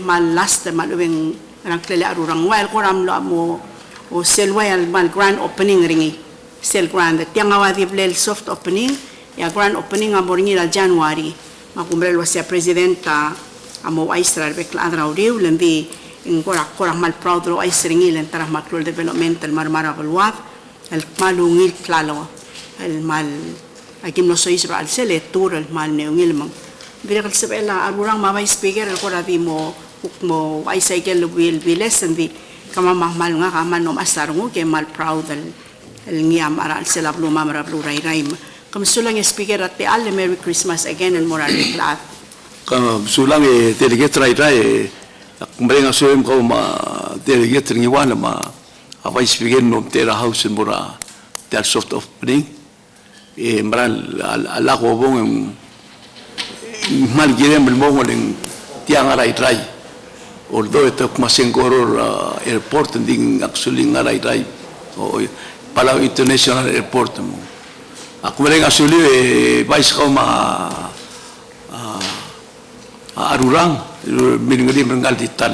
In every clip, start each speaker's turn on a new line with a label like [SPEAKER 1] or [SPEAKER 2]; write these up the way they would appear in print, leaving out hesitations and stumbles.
[SPEAKER 1] mal last mal uwing rang klele arurang while koram lo mo o selway mal grand opening ringi sel grand tiang awadi blel soft opening ya grand opening amoringi la January makumbrel wasya presidenta amo Israel bekla adraudiu lembi in korak mal proud ro Israel len tarah maklul developmental marmara balwat el malungil klalo el mal akim no so Israel sele tur el mal neungil mang birakal sabela arurang mama speaker el koradi mo ay cycle will be less and the kama mahmal nga kama no masarungo ke mal proud el ngiyam aral sila bluma mara bluray raim kam sulang speaker at te alle Merry Christmas again and moral plat
[SPEAKER 2] kam sulang delegate rai kumrenga soem ko ma delegate ngiwana ma avai speaker no tera house mura ter soft opening maral ala ko bong mal girem el mongoleng tiang arai rai although ito masengoror airport ding actually ngaray o Palau International Airport mo ako rin actually vice ko arurang miningali mengal dital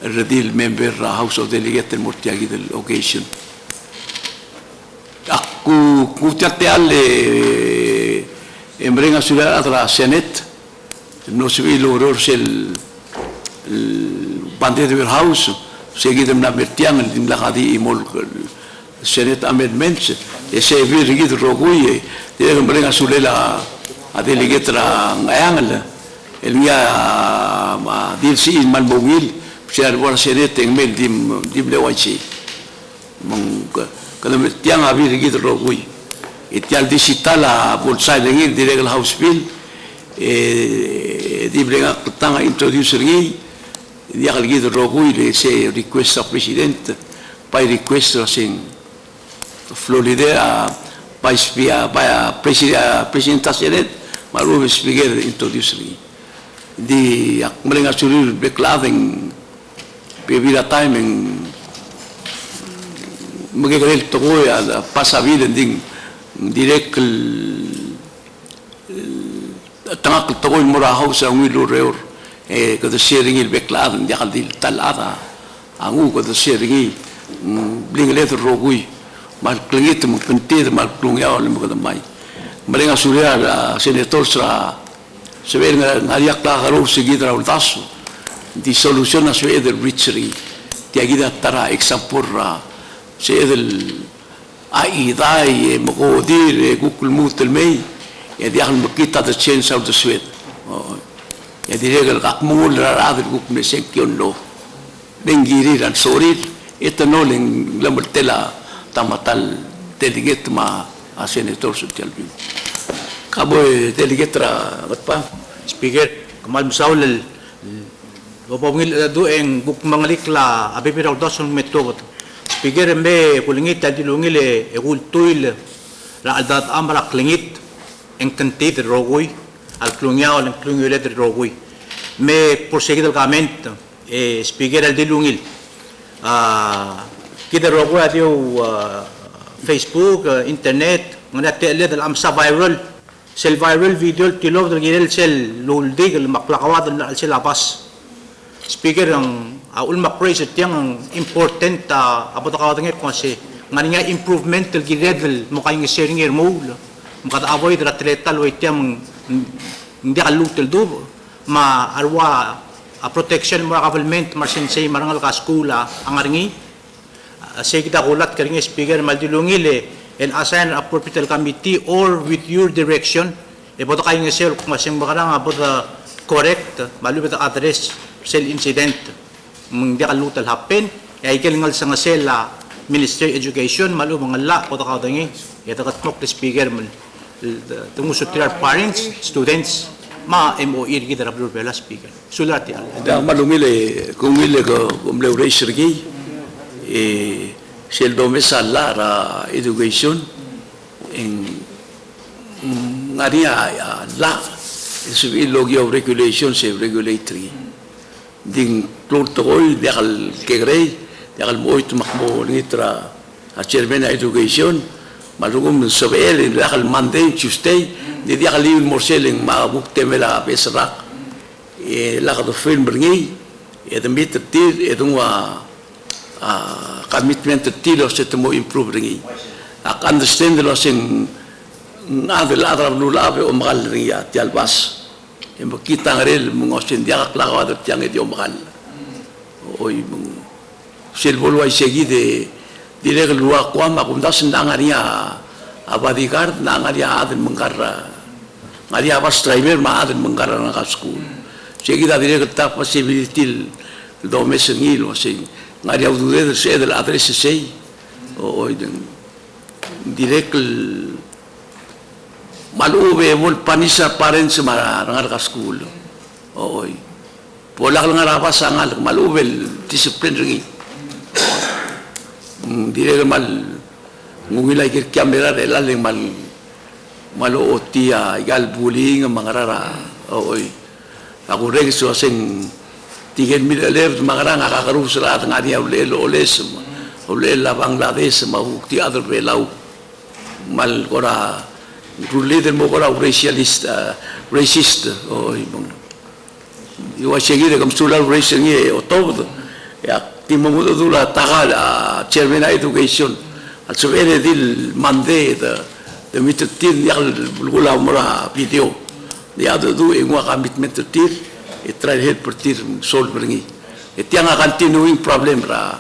[SPEAKER 2] redil member House of Delegates mortiagi del occasion aku kutiate alle emrenga sudah atra Senate no se logró el bandera del house seguido na vertian din lakadi imol senate amendments ese virgit roguye de brenga sulela a delegatra ngayang el ya ma dilsi malbongil siar war senate en mel dim lewachi mong kada vertian a virgit roguye itial digitala bolsa de direct house bill di brenga tanga introducer ngi dia lagi rogui le se request al presidente poi request sin Florida poi spia presidenta senet maru speaker introducer di akmelenga suri beklaving bebida timing magigel to ya pasa vida ding direct tangak to mura house ang wilo reor kada sharing il bekladan dia kaldil talada angu kada sharing bling letter rogui mal klingit mo pentir mal klung ya le mo kada mai marenga surya senator sa sever ngaria klaro seguida al taso di soluzione su del richery ti agida tara exampurra se del aidai mo godir google mutel mei e dia al makita the change of the sweat ya direga kakmul rarad guk me sekyon lo dengiri dan sorit ito no leng lamertela tamatal delegate ma a senator social bin kabo delegate ra pa
[SPEAKER 3] speaker kamal musaul bopongil do eng buk mangalikla abipiraw doson metobot speaker embe kulingit tadilungil e gultuil la aldat amra klingit en kantit rogoy al clungao al clungiolet rogui me proseguir el gament speaker al dilungil kita rogui adio Facebook internet ngana tele del amsa viral sel viral video tilog del girel sel luldig el maklakawad al sel abas speaker ang ul mapraise tiang important abot kawadnger kasi ngani improvement del girel mo kay sharing mo mukata avoid atleta lo itiam hindi kalutel do ma arwa a protection mo government marsensay marangal ka skula ang aringi say kita kulat karingi speaker maldilungile and assign appropriate committee or with your direction e boto kayo nga sel kung masing bakarang abot correct malupit address sel incident hindi kalutel happen ay kilingal sa nga sel Ministry of Education malu mga la boto ka dangi ito katmok the speaker tungusot tirar parents students ma MOE kita rablo bela speaker sulati al
[SPEAKER 2] da malumile kumile ko kumle resergi sel do mesala ra education en ngaria la is logi of regulation se regulatory ding protocol dekal kegrei dekal moit makmo nitra a chairman education malugum sobel dekal Monday Tuesday di dia kali morseling mabuk temela pesrak la ka do film bringi meet til commitment til o se mo improve ringi understand lo sing ngadel adra lulabe o magal ringi ti albas mo kita ngarel mo sen dia klaro ad tiang e magal oi mo sel volwa segi de dire lua kwa ma kum das nangaria abadigar nangaria ad mengara ngaria bus driver ma ad mengara na school segi da dire ta possibility do mesengil o sing ngaria udude se del adresse sei oi direct malube vol panisa parents mara ngar ka school oi pola ngar apa sangal malube discipline ringi direct mal ngungila kir kamera de la leng malo otia gal bullying mangarara oi aku reg so sing tigen midaler mangarang akakaru serat ngadia oles la Bangladesh ma ukti other belau mal kora leader mo kora racist oi bang iwa seguir kam sula racing e otob ya timo mo dula tagal chairman education al subere dil mande de mitetin ya gula mora video dia do e ngwa commitment tir e try help per tir solve ringi e tianga continuing problem ra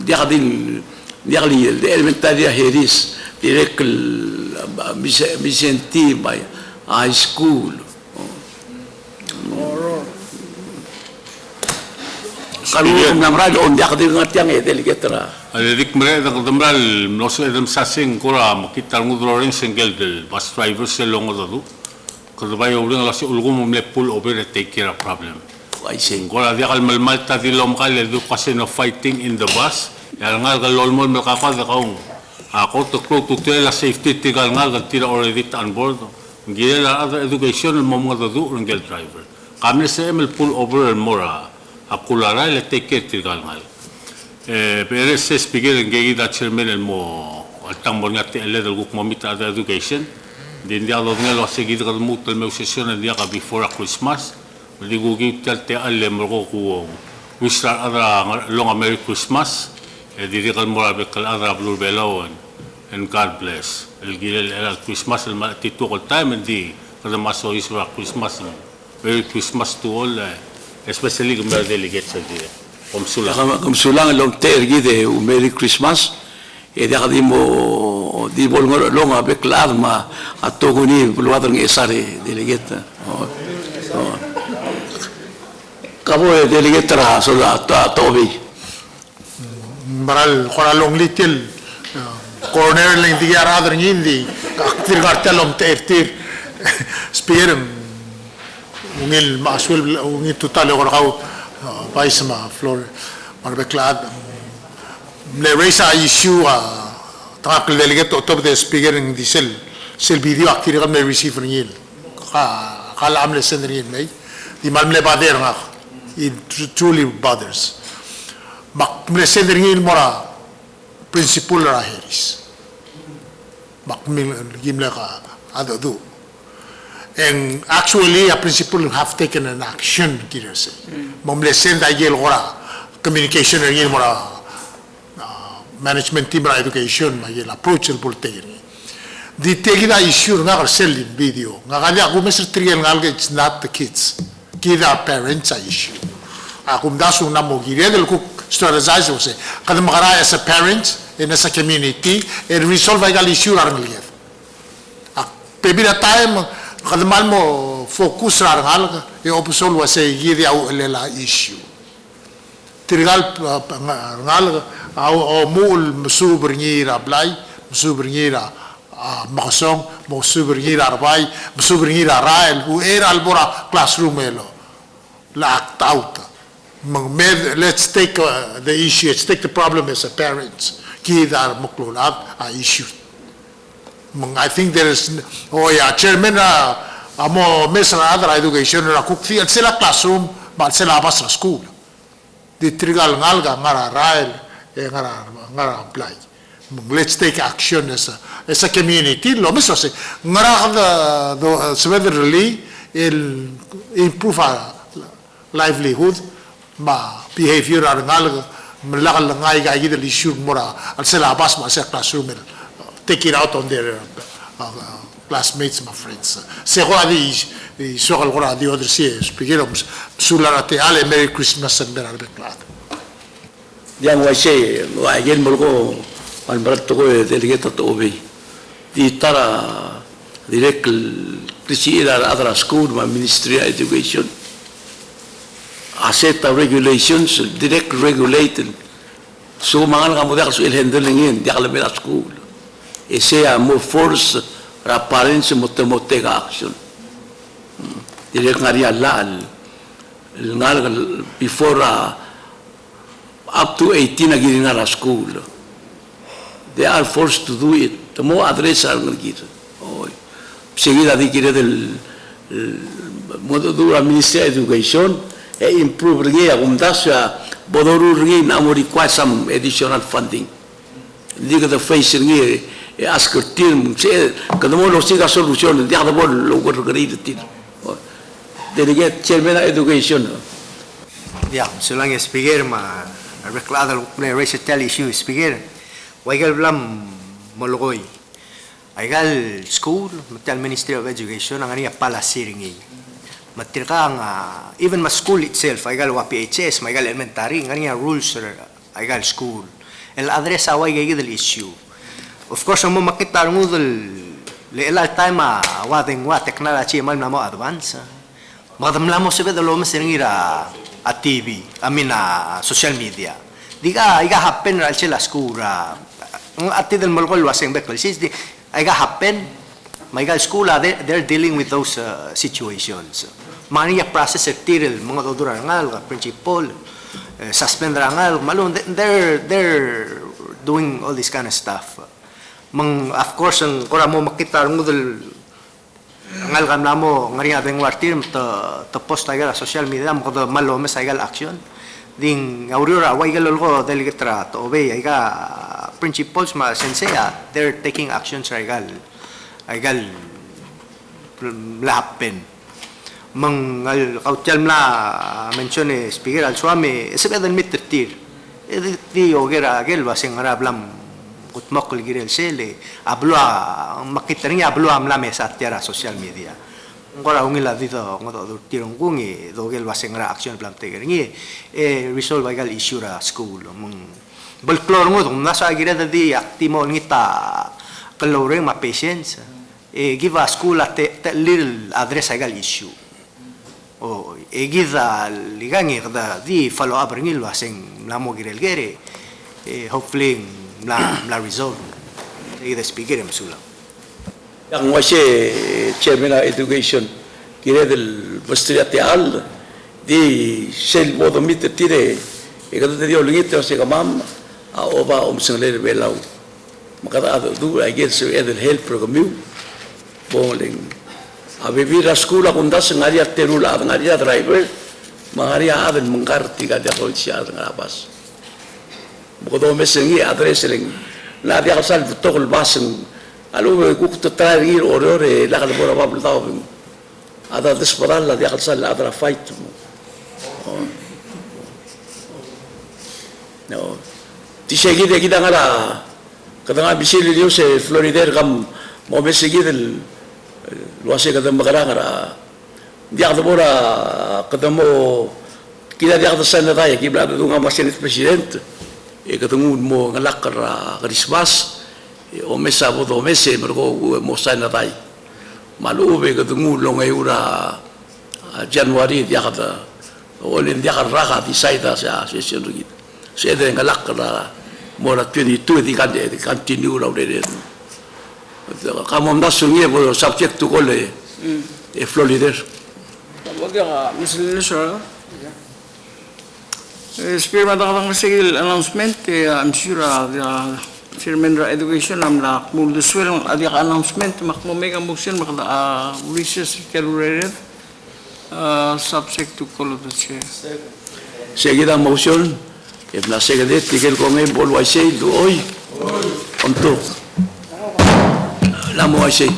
[SPEAKER 2] dia li de elementaria heris direct Vicenti by high school kalau namrad on dia kadir ngatiang e delegatra
[SPEAKER 4] Adik mereka kadamral noso edam sasing kora makita ngudrorin single del bus driver selongo dadu kadabay uling lasi ulgum umle pull over and take care of problem
[SPEAKER 2] I say
[SPEAKER 4] kora dia kal malmalta dilom kal education of fighting in the bus yang ngal kal lolmol melkaka da kaung ako to klo to tell safety tigal ngal kal tira already on board gila other education mom dadu ringel driver kami se mel pull over mora akulara le take care tigal ngal pero se speaker ngegi da chairman mo altang borngate ele del guk momita da education din dia lo ngelo seguir kad mutal meu session dia ka before Christmas di gugi talte alle mo ko we start other long merry Christmas di kal mora be kal other blue belon and God bless el gilel el Christmas el titu all time and di kada maso is Christmas merry Christmas to all especially the delegates there
[SPEAKER 2] Kumsulang long tergi de Merry Christmas e dia kadimo di bolngor longa beklad ma atoguni bulwadar ng esare delegate kabo delegate ra so ta tobi
[SPEAKER 5] maral kora long little corner lang di ara ngindi aktir kartelom tertir speaker ungil maswel ungil total ko kau Paisma Flor Marbeklad le raise a issue trakl delegate top the speaker in the sel video aktir kam receive ngil kala amle sendrin mai di malmle bader nga it truly bothers mak mle sendrin mora principle ra heris mak mil gimle ka adadu and actually a principal have taken an action kirase momle senda yel ora communication yel mora management team ra education ma yel approach el poltegri di tegida issue nga sel video nga kali aku mesir trial nga it's not the kids kida parents issue aku dasu na mo gire del ku strategize ose kada magara as a parent in as a community and resolve igal issue ra ngel pebida time kada malmo focus ra ngal e opsol wase gidi au lela issue trigal ngal au mul musubr ngira blai musubr ngira makasong musubr ngira arbai musubr ngira rael u era albora classroom elo la act out let's take the issue let's take the problem as a parents kidar muklulat a issue I think there is chairman amo mesra other education ra kukti at sila classroom but sila bas ra school di trigal ngalga ngara rael ngara apply let's take action as a community lo meso se ngara the severely improve our livelihood ma behavior ar ngal melakal ngai ga gidel issue mora al sela bas ma se classroom take it out on their classmates, my friends. Se ko adi sokal ko adi other sies pigero sularate ale Merry Christmas and benar beklat.
[SPEAKER 2] Yang waise wa gen molgo al barat ko delegate to obi di tara direct krisi ila other school ma ministry of education a set of regulations direct regulated so mangal ka mo so il handling in di ala bela school e sea mo force ra parents mo tega action direct ngari ala ngal before up to 18 agiri na school they are forced to do it the more address are ngir seguida di kire del modo dura ministry of education e improve ringi agumdasya bodoru ringi namo require some additional funding diga the face ringi e ask team se kadamo lo siga solution dia da bol lo gori tin delegate chairman education
[SPEAKER 6] ya sulang speaker ma reclada racial tell issue speaker waigal blam mologoi aigal school matal ministry of education ang ania pala siringi matirkang even ma school itself aigal wa PHS maigal elementary ngania rules aigal school el address away gigil issue of course mo makita ngudul le el time wa technology mal na mo advance madam lamo sebe de lo mesiringira a TV social media diga iga happen ral sila school ati del molgol waseng bekol sis di iga happen maigal school they're dealing with those situations mania process tiril mga dodura ngal principal suspend rangal malun they're doing all this kind of stuff of course ang kora mo makita ngudul ngal kam namo ngari abeng wartir to post aigal social media mo do malo mes aigal action ding aurora waigal olgo delegatra to obey aiga principals ma sensea they're taking actions aigal lahapen mangal kautel mla mention speaker al swami sebedan mittir di ogera gel basing arablam utmokol girel sele abloa makita niya abloa amla mesa tiara social media ngora ungila dito ngodo tirong kungi dogel basing ra action plan teger ngi resolve aigal issue ra school mong balklor ngodo nasa gira di aktimo ngita kalore ma patience give a school at little address aigal issue o give ligangi da di follow up ngil basing namo girel gere hopefully la resolve the speaker msula
[SPEAKER 2] yang wase chairman of education kire del bastillate al di sel modo mitte tire e kada dio lingite o se gamam a oba omsele belau makata du I guess el help program bowling a vivir a school kundas ngaria terula ngaria driver mangaria aden mengkar tiga dia polisia ngabas bodo mesengi address ling la dia sal togol basen alo ku to trair orore la kal bora babl taw ada desperal la dia sal adra fight no ti segi de kita ngala kadang bisil dia se florider kam mo mesegi del luase kadang magaranga dia bora kadang mo kita dia sal na dai ki bla do ngamasen president e katungu mo ngalakar Christmas o mesa bodo mese mergo mo sana dai malu be katungu longai ura January dia kata olin dia raga di saida sa session gitu saya de ngalakar mo la 22 di kan continue ura de kamu ndasungi bo subject to kole e florider
[SPEAKER 1] waga misleader Speaker, madakang sigil announcement, I'm sure the Chairman of Education, I'm like, mulduswell, adik announcement, makmumega motion, makda wishes calculated, subject to call of the chair.
[SPEAKER 2] Sige ang motion, if na sige dit, tigil ko ngayon, bol say, do oy, onto. Lamo ay say.